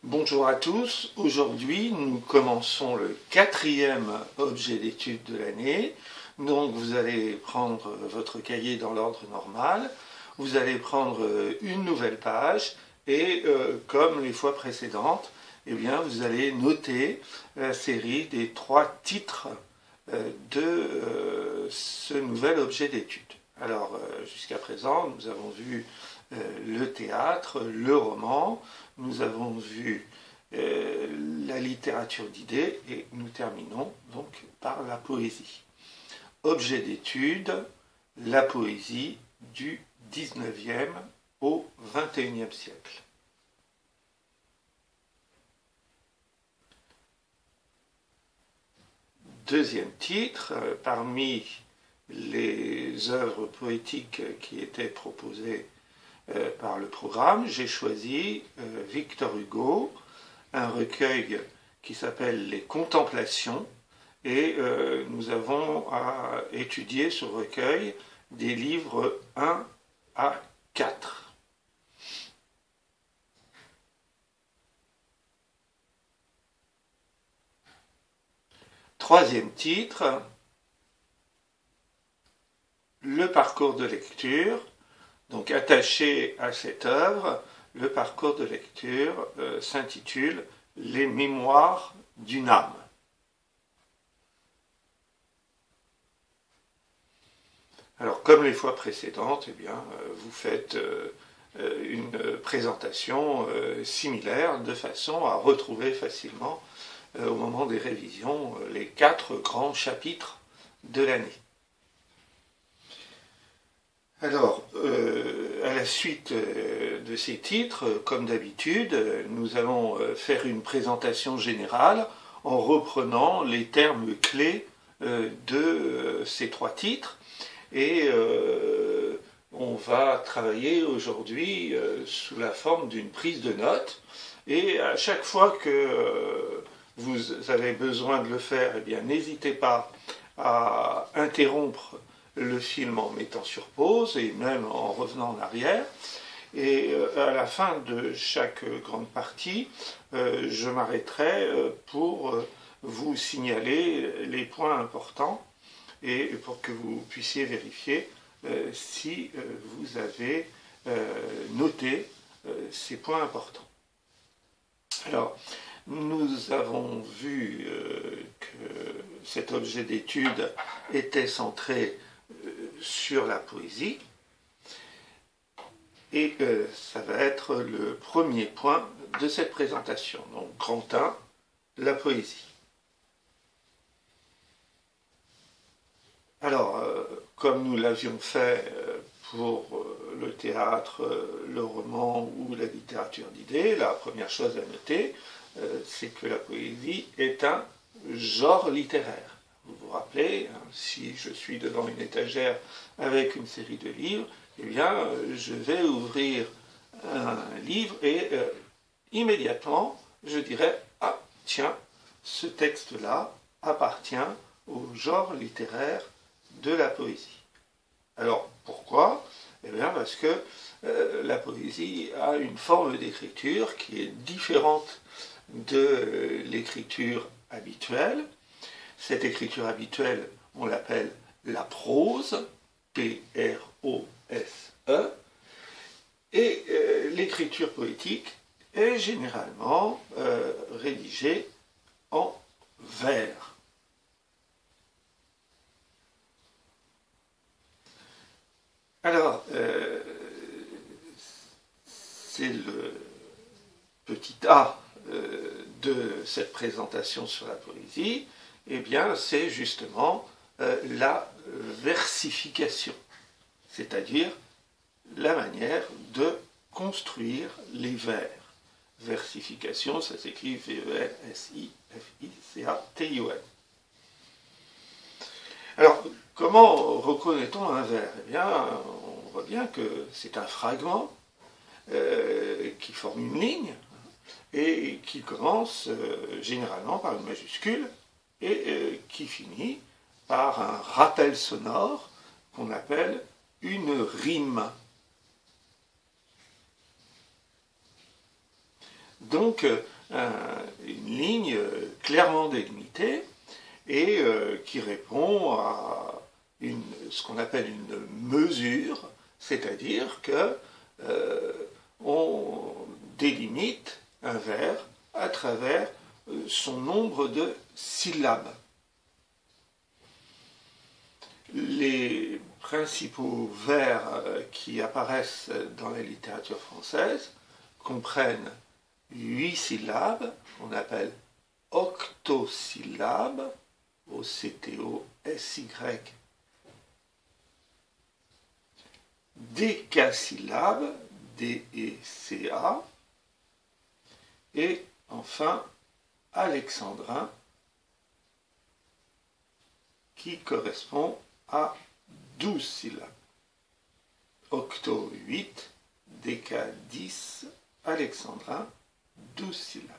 Bonjour à tous, aujourd'hui nous commençons le 4e objet d'étude de l'année. Donc vous allez prendre votre cahier dans l'ordre normal, vous allez prendre une nouvelle page et comme les fois précédentes, eh bien, vous allez noter la série des 3 titres de ce nouvel objet d'étude. Alors jusqu'à présent nous avons vu le théâtre, le roman, nous avons vu la littérature d'idées et nous terminons donc par la poésie. Objet d'étude, la poésie du 19e au 21e siècle. Deuxième titre, parmi les œuvres poétiques qui étaient proposées par le programme, j'ai choisi Victor Hugo, un recueil qui s'appelle Les Contemplations, et nous avons à étudier ce recueil des livres 1 à 4. Troisième titre, le parcours de lecture. Donc attaché à cette œuvre, le parcours de lecture s'intitule « Les mémoires d'une âme ». Alors comme les fois précédentes, eh bien, vous faites une présentation similaire de façon à retrouver facilement au moment des révisions les 4 grands chapitres de l'année. Alors, à la suite de ces titres, comme d'habitude, nous allons faire une présentation générale en reprenant les termes clés de ces 3 titres. Et on va travailler aujourd'hui sous la forme d'une prise de notes. Et à chaque fois que vous avez besoin de le faire, eh bien, n'hésitez pas à interrompre le film en mettant sur pause et même en revenant en arrière. Et à la fin de chaque grande partie, je m'arrêterai pour vous signaler les points importants et pour que vous puissiez vérifier si vous avez noté ces points importants. Alors, nous avons vu que cet objet d'étude était centré sur la poésie, et ça va être le premier point de cette présentation. Donc, grand 1, la poésie. Alors, comme nous l'avions fait pour le théâtre, le roman ou la littérature d'idées, la première chose à noter, c'est que la poésie est un genre littéraire. Vous vous rappelez, si je suis devant une étagère avec une série de livres, eh bien, je vais ouvrir un livre et immédiatement, je dirais, ah, tiens, ce texte-là appartient au genre littéraire de la poésie. Alors, pourquoi? Eh bien, parce que la poésie a une forme d'écriture qui est différente de l'écriture habituelle. Cette écriture habituelle, on l'appelle la prose, P-R-O-S-E, et l'écriture poétique est généralement rédigée en vers. Alors, c'est le petit A de cette présentation sur la poésie. Eh bien, c'est justement la versification, c'est-à-dire la manière de construire les vers. Versification, ça s'écrit V-E-R-S-I-F-I-C-A-T-I-O-N. Alors, comment reconnaît-on un vers? Eh bien, on voit bien que c'est un fragment qui forme une ligne et qui commence généralement par une majuscule et qui finit par un rappel sonore qu'on appelle une rime. Donc, une ligne clairement délimitée et qui répond à ce qu'on appelle une mesure, c'est-à-dire que on délimite un vers à travers son nombre de syllabes. Les principaux vers qui apparaissent dans la littérature française comprennent 8 syllabes, qu'on appelle octosyllabes, O-C-T-O-S-Y, décasyllabes, D-E-C-A, et enfin alexandrin, qui correspond à 12 syllabes. Octo 8, déca 10, alexandrin 12 syllabes.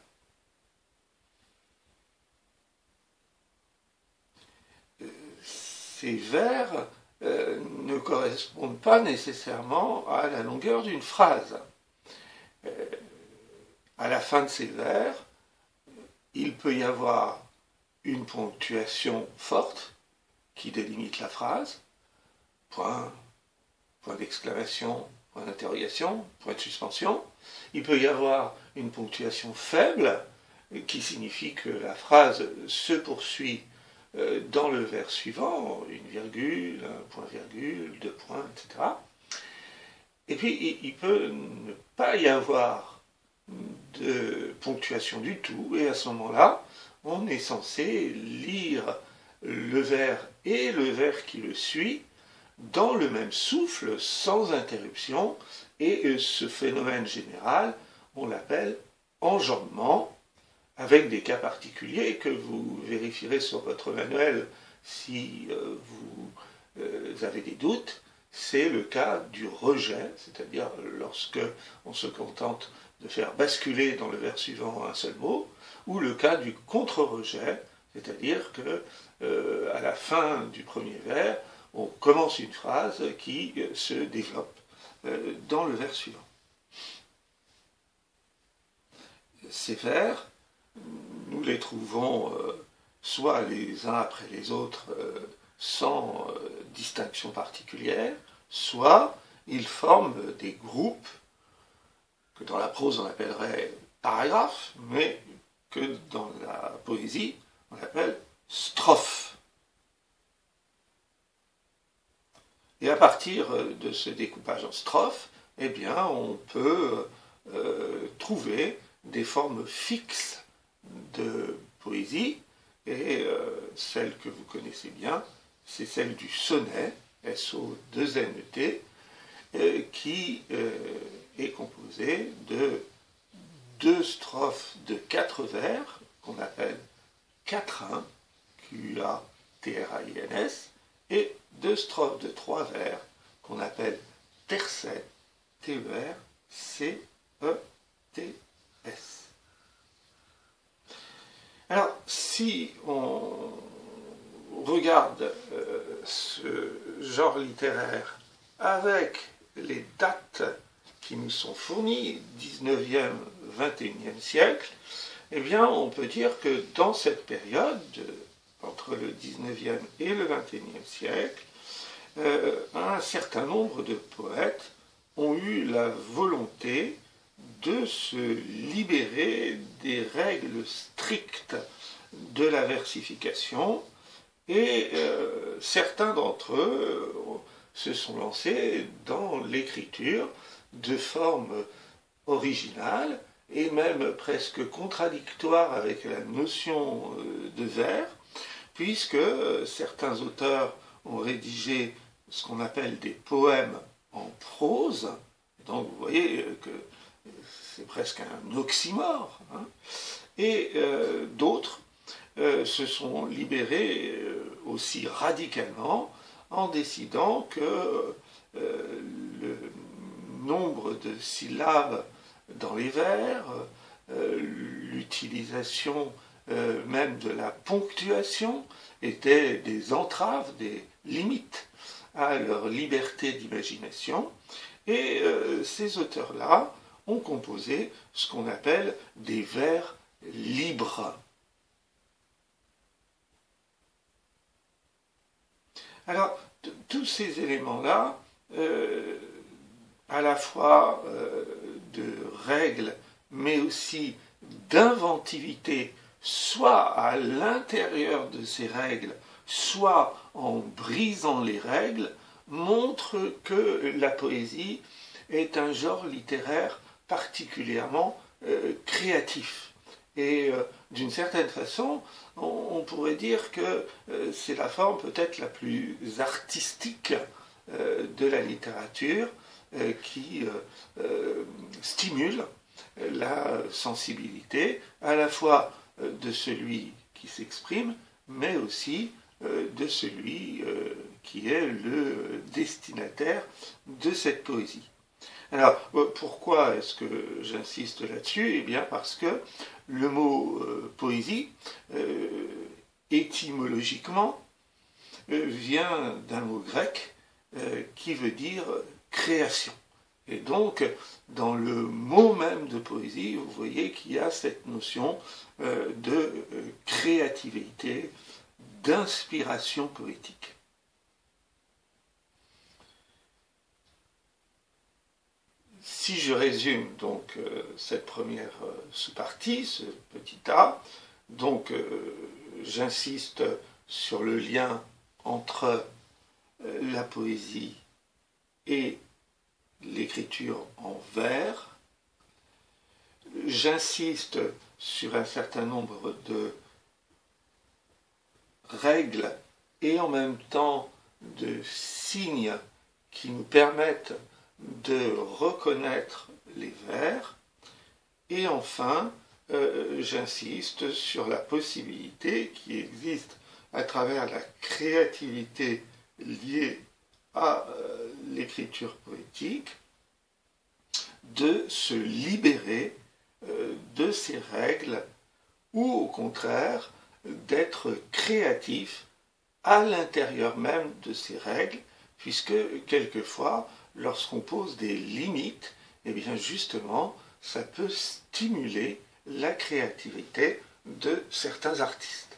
Ces vers ne correspondent pas nécessairement à la longueur d'une phrase. À la fin de ces vers, il peut y avoir une ponctuation forte qui délimite la phrase, point d'exclamation, point d'interrogation, point de suspension. Il peut y avoir une ponctuation faible qui signifie que la phrase se poursuit dans le vers suivant, une virgule, un point-virgule, deux points, etc. Et puis il peut ne pas y avoir de ponctuation du tout, et à ce moment-là, on est censé lire le vers et le vers qui le suit dans le même souffle, sans interruption, et ce phénomène général, on l'appelle enjambement, avec des cas particuliers que vous vérifierez sur votre manuel si vous avez des doutes. C'est le cas du rejet, c'est-à-dire lorsque on se contente de faire basculer dans le vers suivant un seul mot, ou le cas du contre-rejet, c'est-à-dire que à la fin du premier vers, on commence une phrase qui se développe dans le vers suivant. Ces vers, nous les trouvons soit les uns après les autres sans distinction particulière, soit ils forment des groupes que dans la prose on appellerait paragraphes, mais que dans la poésie on appelle strophes. Et à partir de ce découpage en strophes, eh bien, on peut trouver des formes fixes de poésie, et celle que vous connaissez bien, c'est celle du sonnet, S-O-2-N-E-T, qui est composée de 2 strophes de 4 vers, qu'on appelle quatrains, Q-A-T-R-A-I-N-S, et 2 strophes de 3 vers, qu'on appelle tercets, T-E-R-C-E-T-S. Alors, si on regarde ce genre littéraire avec les dates qui nous sont fournies, 19e, 21e siècle, eh bien, on peut dire que dans cette période, entre le 19e et le 21e siècle, un certain nombre de poètes ont eu la volonté de se libérer des règles strictes de la versification, et certains d'entre eux se sont lancés dans l'écriture de formes originales et même presque contradictoires avec la notion de vers, puisque certains auteurs ont rédigé ce qu'on appelle des poèmes en prose. Donc vous voyez que c'est presque un oxymore, hein. Et d'autres se sont libérés aussi radicalement en décidant que le nombre de syllabes dans les vers, l'utilisation même de la ponctuation étaient des entraves, des limites à leur liberté d'imagination, et ces auteurs-là ont composé ce qu'on appelle des vers libre. Alors, tous ces éléments-là, à la fois de règles, mais aussi d'inventivité, soit à l'intérieur de ces règles, soit en brisant les règles, montrent que la poésie est un genre littéraire particulièrement créatif. Et d'une certaine façon, on pourrait dire que c'est la forme peut-être la plus artistique de la littérature qui stimule la sensibilité à la fois de celui qui s'exprime, mais aussi de celui qui est le destinataire de cette poésie. Alors, pourquoi est-ce que j'insiste là-dessus? Eh bien, parce que le mot poésie, étymologiquement, vient d'un mot grec qui veut dire création. Et donc, dans le mot même de poésie, vous voyez qu'il y a cette notion de créativité, d'inspiration poétique. Si je résume donc cette première sous-partie, ce petit A, donc j'insiste sur le lien entre la poésie et l'écriture en vers. J'insiste sur un certain nombre de règles et en même temps de signes qui nous permettent de reconnaître les vers. Et enfin, j'insiste sur la possibilité qui existe à travers la créativité liée à l'écriture poétique de se libérer de ces règles ou au contraire d'être créatif à l'intérieur même de ces règles, puisque quelquefois, lorsqu'on pose des limites, eh bien justement, ça peut stimuler la créativité de certains artistes.